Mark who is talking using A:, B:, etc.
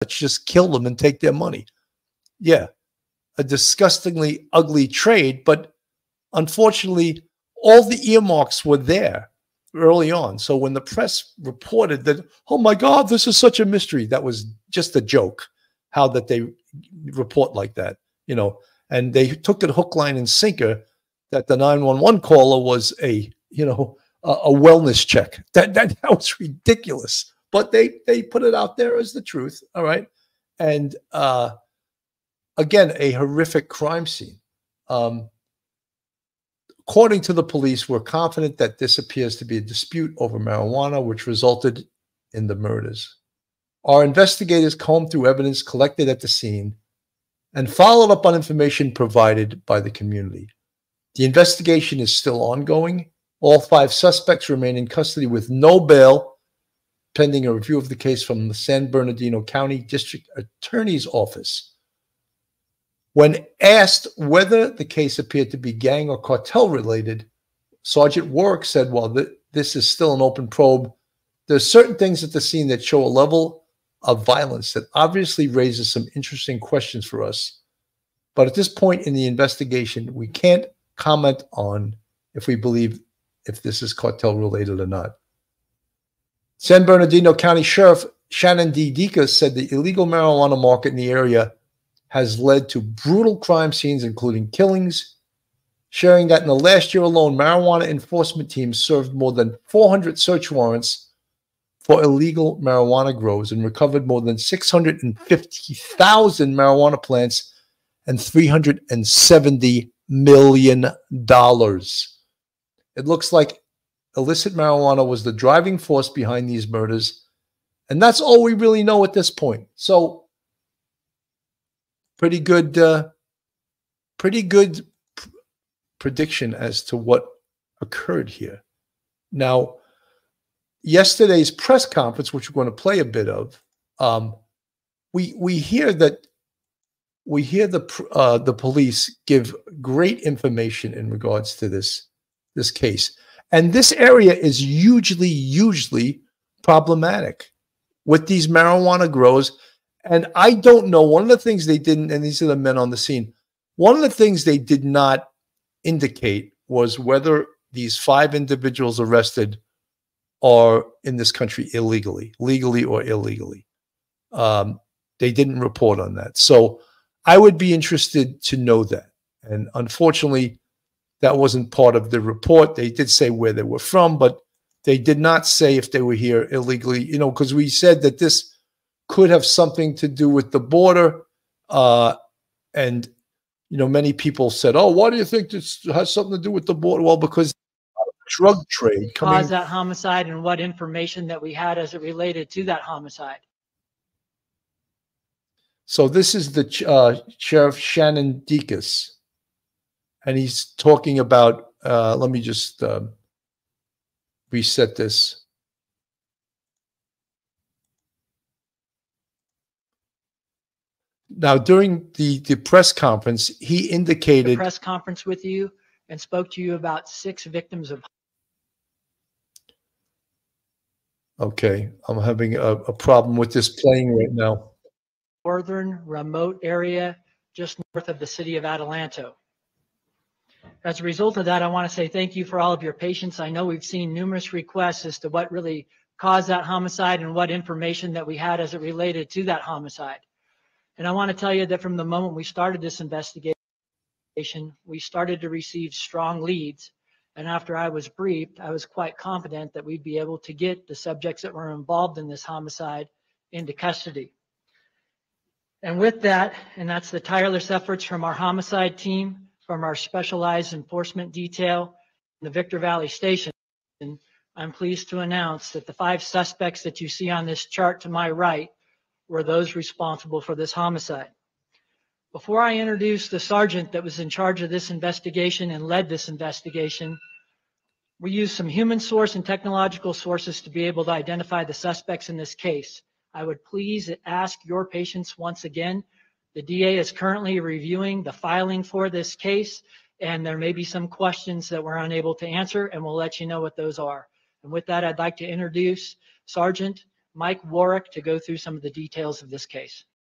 A: let's just kill them and take their money. Yeah, a disgustingly ugly trade, but unfortunately, all the earmarks were there early on. So when the press reported that, oh my God, this is such a mystery, that was just a joke, how that they report like that, you know, and they took it hook, line, and sinker that the 911 caller was a wellness check. That was ridiculous. But they put it out there as the truth. All right. And again, a horrific crime scene. According to the police, we're confident that this appears to be a dispute over marijuana, which resulted in the murders. Our investigators combed through evidence collected at the scene and followed up on information provided by the community. The investigation is still ongoing. All 5 suspects remain in custody with no bail, pending a review of the case from the San Bernardino County District Attorney's Office. When asked whether the case appeared to be gang or cartel related, Sergeant Warwick said, while this is still an open probe, there's certain things at the scene that show a level of violence that obviously raises some interesting questions for us. But at this point in the investigation, we can't comment on if we believe if this is cartel related or not. San Bernardino County Sheriff Shannon D. Dekas said the illegal marijuana market in the area has led to brutal crime scenes, including killings, sharing that in the last year alone, marijuana enforcement teams served more than 400 search warrants for illegal marijuana grows and recovered more than 650,000 marijuana plants and $370 million. It looks like illicit marijuana was the driving force behind these murders, and that's all we really know at this point. So pretty good prediction as to what occurred here. Now, yesterday's press conference, which we're going to play a bit of, we hear the police give great information in regards to this case, and this area is hugely problematic with these marijuana grows. And I don't know, one of the things they didn't, and these are the men on the scene, one of the things they did not indicate was whether these 5 individuals arrested are in this country illegally, legally or illegally. They didn't report on that. So I would be interested to know that. And unfortunately, that wasn't part of the report. They did say where they were from, but they did not say if they were here illegally, you know, because we said that this could have something to do with the border. And, you know, many people said, oh, why do you think this has something to do with the border? Well, because drug trade
B: caused that homicide and what information that we had as it related to that homicide.
A: So this is the Sheriff Shannon Dekas, and he's talking about, let me just reset this. Now, during the press conference, he indicated—
B: the press conference with you and spoke to you about 6 victims of—
A: Okay, I'm having a problem with this playing right now.
B: Northern remote area just north of the city of Adelanto. As a result of that, I want to say thank you for all of your patience. I know we've seen numerous requests as to what really caused that homicide and what information that we had as it related to that homicide. And I want to tell you that from the moment we started this investigation, we started to receive strong leads. And after I was briefed, I was quite confident that we'd be able to get the subjects that were involved in this homicide into custody. And with that, and that's the tireless efforts from our homicide team, from our specialized enforcement detail, the Victor Valley Station, I'm pleased to announce that the 5 suspects that you see on this chart to my right were those responsible for this homicide. Before I introduce the sergeant that was in charge of this investigation and led this investigation, we used some human source and technological sources to be able to identify the suspects in this case. I would please ask your patience once again. The DA is currently reviewing the filing for this case, and there may be some questions that we're unable to answer, and we'll let you know what those are. And with that, I'd like to introduce Sergeant Mike Warwick to go through some of the details of this case.